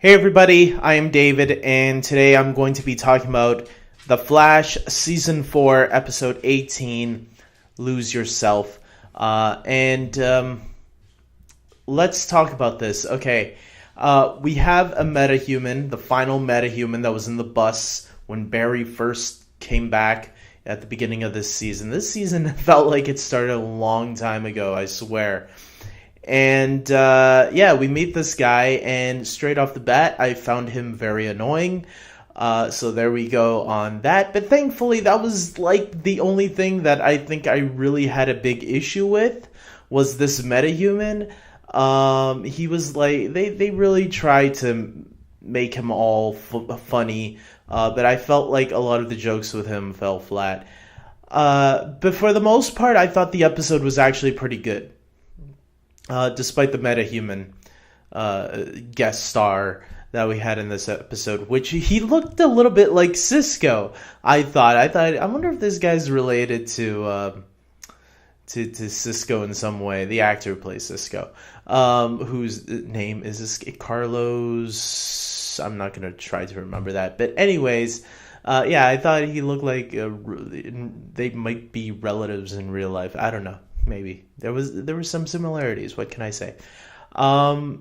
Hey everybody, I am David, and today I'm going to be talking about The Flash Season 4, Episode 18, Lose Yourself. Let's talk about this. Okay, we have a metahuman, the final metahuman that was in the bus when Barry first came back at the beginning of this season. This season felt like it started a long time ago, I swear. And we meet this guy, and straight off the bat, I found him very annoying. So there we go on that. But thankfully, that was like the only thing that I think I really had a big issue with was this metahuman. He was like, they really tried to make him all funny, but I felt like a lot of the jokes with him fell flat. But for the most part, I thought the episode was actually pretty good. Despite the metahuman guest star that we had in this episode, which he looked a little bit like Cisco. I wonder if this guy's related to Cisco in some way. The actor who plays Cisco, whose name is Carlos. I'm not gonna try to remember that, but anyways. I thought he looked like they might be relatives in real life. I don't know. Maybe there were some similarities. What can I say? Other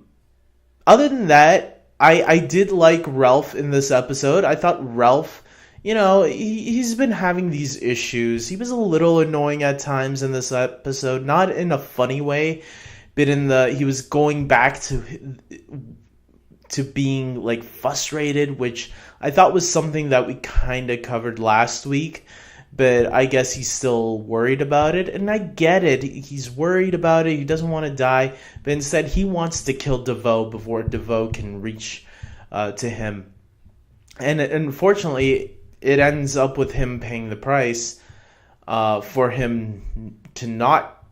than that, I did like Ralph in this episode. I thought Ralph, he's been having these issues. He was a little annoying at times in this episode, not in a funny way, but he was going back to being like frustrated, which I thought was something that we kind of covered last week. But I guess he's still worried about it, and I get it. He's worried about it. He doesn't want to die, but instead he wants to kill DeVoe before DeVoe can reach to him. And unfortunately, it ends up with him paying the price for him to not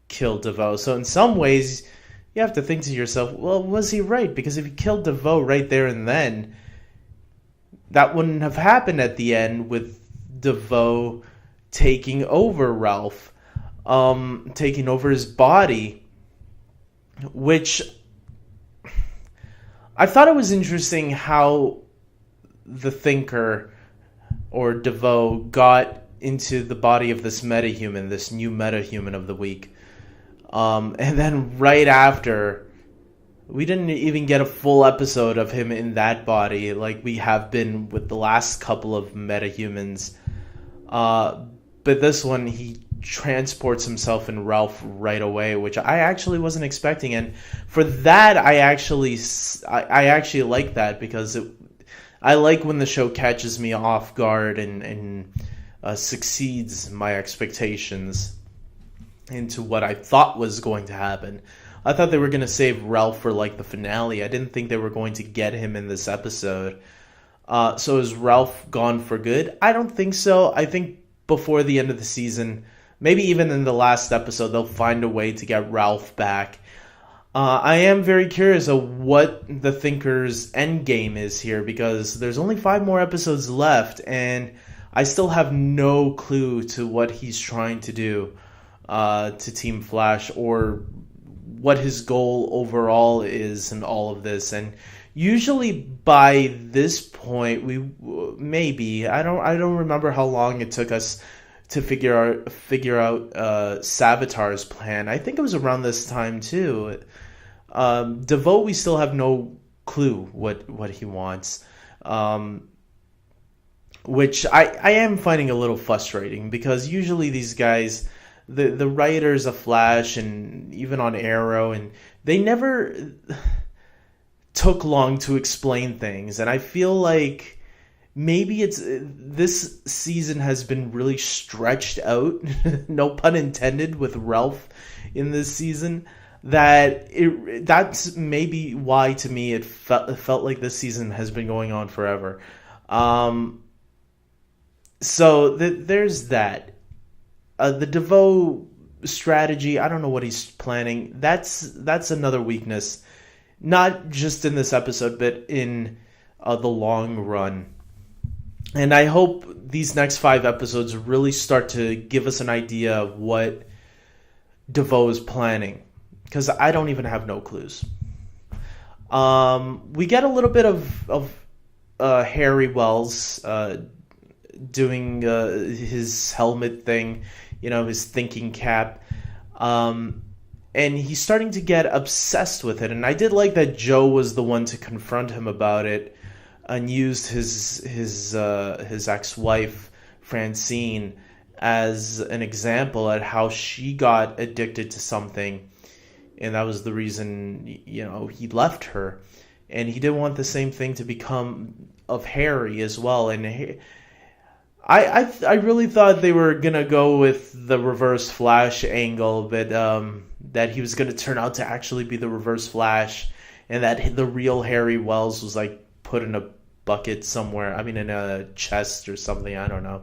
kill DeVoe. So in some ways, you have to think to yourself, well, was he right? Because if he killed DeVoe right there and then, that wouldn't have happened at the end with DeVoe taking over Ralph, taking over his body, which I thought it was interesting how the Thinker or DeVoe got into the body of this metahuman, this new metahuman of the week. And then right after, we didn't even get a full episode of him in that body like we have been with the last couple of metahumans. But this one, he transports himself in Ralph right away, which I actually wasn't expecting. And for that, I actually like that because I like when the show catches me off guard and succeeds my expectations into what I thought was going to happen. I thought they were going to save Ralph for like the finale. I didn't think they were going to get him in this episode. So is Ralph gone for good? I don't think so. I think before the end of the season, maybe even in the last episode, they'll find a way to get Ralph back. I am very curious of what the Thinker's end game is here because there's only 5 more episodes left, and I still have no clue to what he's trying to do to Team Flash or what his goal overall is in all of this. And usually by this point, I don't remember how long it took us to figure out Savitar's plan. I think it was around this time too. DeVoe, we still have no clue what he wants, which I am finding a little frustrating because usually these guys, the writers of Flash and even on Arrow, and they never took long to explain things, and I feel like maybe this season has been really stretched out, no pun intended, with Ralph in this season. That's maybe why to me it felt like this season has been going on forever. There's that. The DeVoe strategy, I don't know what he's planning. That's another weakness. Not just in this episode, but in the long run. And I hope these next 5 episodes really start to give us an idea of what DeVoe is planning. Because I don't even have no clues. We get a little bit of Harry Wells doing his helmet thing, his thinking cap. And he's starting to get obsessed with it. And I did like that Joe was the one to confront him about it and used his ex-wife Francine as an example at how she got addicted to something, and that was the reason he left her. And he didn't want the same thing to become of Harry as well. And I really thought they were gonna go with the Reverse Flash angle, but that he was gonna turn out to actually be the Reverse Flash, and that the real Harry Wells was like put in a bucket somewhere. I mean, in a chest or something. I don't know.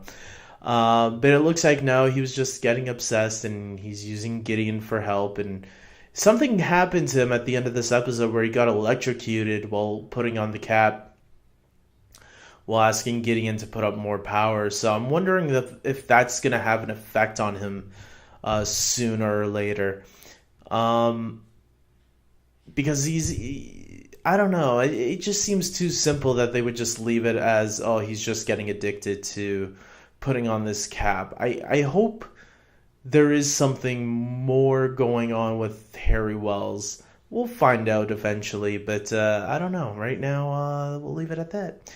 But it looks like no, he was just getting obsessed, and he's using Gideon for help. And something happened to him at the end of this episode where he got electrocuted while putting on the cap, while asking Gideon to put up more power. So I'm wondering if that's going to have an effect on him sooner or later. Because I don't know. It just seems too simple that they would just leave it as, oh, he's just getting addicted to putting on this cap. I hope there is something more going on with Harry Wells. We'll find out eventually, but I don't know. Right now, we'll leave it at that.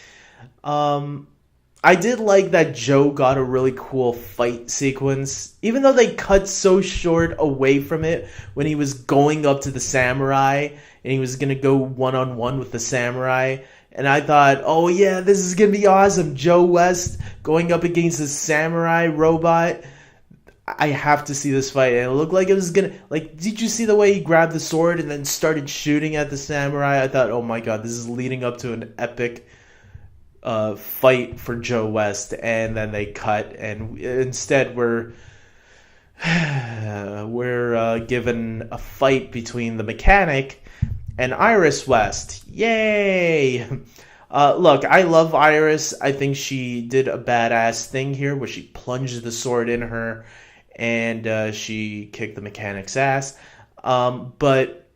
I did like that Joe got a really cool fight sequence, even though they cut so short away from it when he was going up to the samurai and he was going to go one-on-one with the samurai. And I thought, oh yeah, this is going to be awesome. Joe West going up against a samurai robot. I have to see this fight. And it looked like it was going to... Like, did you see the way he grabbed the sword and then started shooting at the samurai? I thought, oh my god, this is leading up to an epic fight for Joe West. And then they cut. And instead, we're given a fight between the mechanic and Iris West. Yay! Look, I love Iris. I think she did a badass thing here where she plunged the sword in her and she kicked the mechanic's ass. But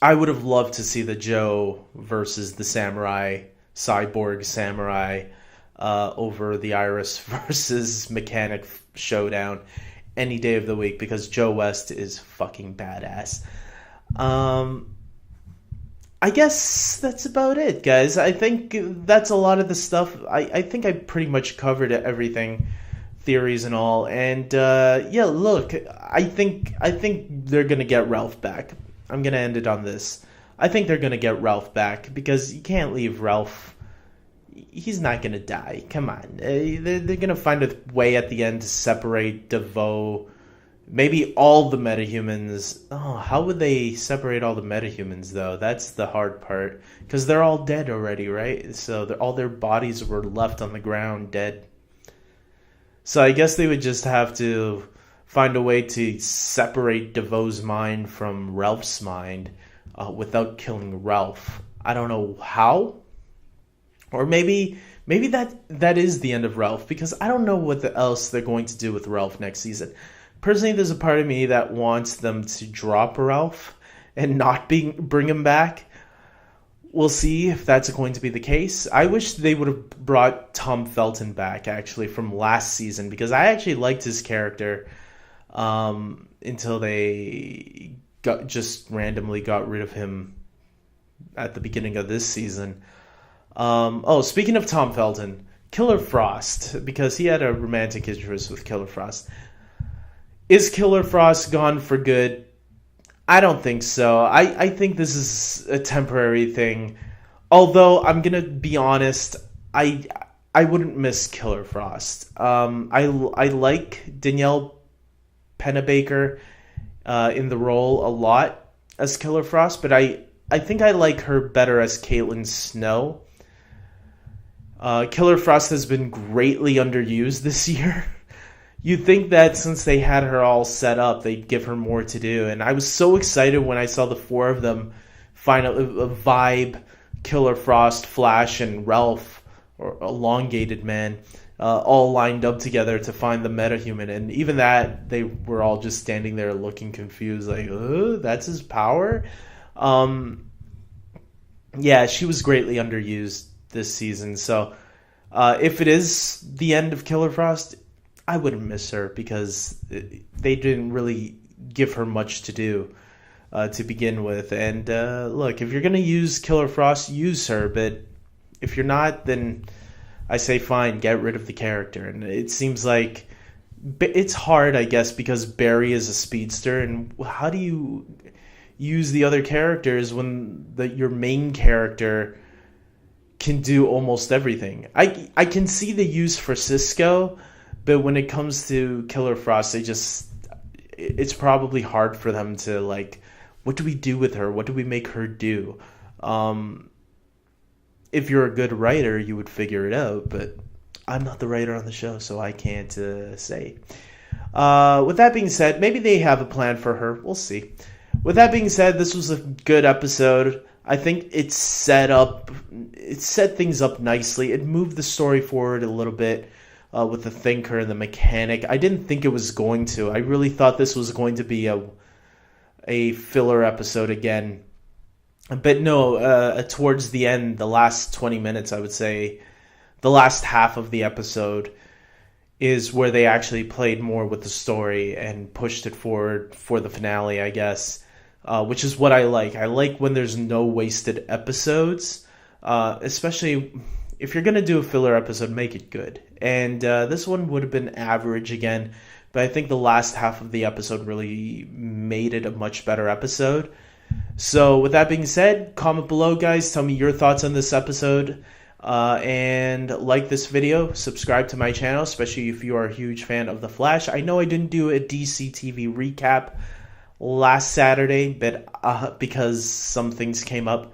I would have loved to see the Joe versus the cyborg samurai over the Iris versus mechanic showdown any day of the week, because Joe West is fucking badass. I guess that's about it, guys. I think that's a lot of the stuff. I think I pretty much covered everything, theories and all. And yeah, look, I think they're gonna get Ralph back. I'm gonna end it on this. I think they're gonna get Ralph back, because you can't leave Ralph. He's not gonna die. Come on, they're gonna find a way at the end to separate DeVoe. Maybe all the metahumans. Oh, how would they separate all the metahumans, though? That's the hard part. Because they're all dead already, right? So all their bodies were left on the ground dead. So I guess they would just have to find a way to separate DeVoe's mind from Ralph's mind without killing Ralph. I don't know how. Or maybe that is the end of Ralph. Because I don't know what else they're going to do with Ralph next season. Personally, there's a part of me that wants them to drop Ralph and not bring him back. We'll see if that's going to be the case. I wish they would have brought Tom Felton back, actually, from last season, because I actually liked his character until they just randomly got rid of him at the beginning of this season. Speaking of Tom Felton, Killer Frost, because he had a romantic interest with Killer Frost. Is Killer Frost gone for good? I don't think so. I think this is a temporary thing. Although, I'm going to be honest, I wouldn't miss Killer Frost. I like Danielle Pennebaker in the role a lot as Killer Frost, but I think I like her better as Caitlin Snow. Killer Frost has been greatly underused this year. You'd think that since they had her all set up, they'd give her more to do. And I was so excited when I saw the four of them finally vibe, Killer Frost, Flash, and Ralph, or Elongated Man, all lined up together to find the metahuman. And even that, they were all just standing there looking confused, like, that's his power? Um, yeah, she was greatly underused this season. So if it is the end of Killer Frost, I wouldn't miss her because they didn't really give her much to do to begin with. And look, if you're going to use Killer Frost, use her. But if you're not, then I say fine, get rid of the character. And it seems like it's hard, I guess, because Barry is a speedster. And how do you use the other characters when your main character can do almost everything? I can see the use for Cisco, but when it comes to Killer Frost, it's probably hard for them to, like, what do we do with her? What do we make her do? If you're a good writer, you would figure it out, but I'm not the writer on the show, so I can't say. With that being said, maybe they have a plan for her. We'll see. With that being said, this was a good episode. I think it set things up nicely. It moved the story forward a little bit with the Thinker and the mechanic. I didn't think it was going to. I really thought this was going to be a filler episode again. But no, towards the end, the last 20 minutes, I would say, the last half of the episode is where they actually played more with the story and pushed it forward for the finale, I guess, which is what I like. I like when there's no wasted episodes, especially if you're going to do a filler episode, make it good. And this one would have been average again, but I think the last half of the episode really made it a much better episode. So with that being said, comment below, guys. Tell me your thoughts on this episode. And like this video, subscribe to my channel, especially if you are a huge fan of The Flash. I know I didn't do a DC TV recap last Saturday, but because some things came up,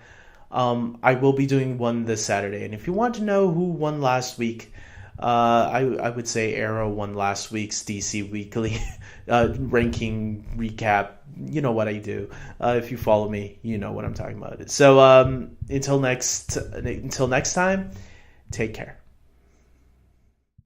I will be doing one this Saturday. And if you want to know who won last week, I would say Arrow won last week's DC Weekly ranking recap. You know what I do. If you follow me, you know what I'm talking about. So until next time, take care.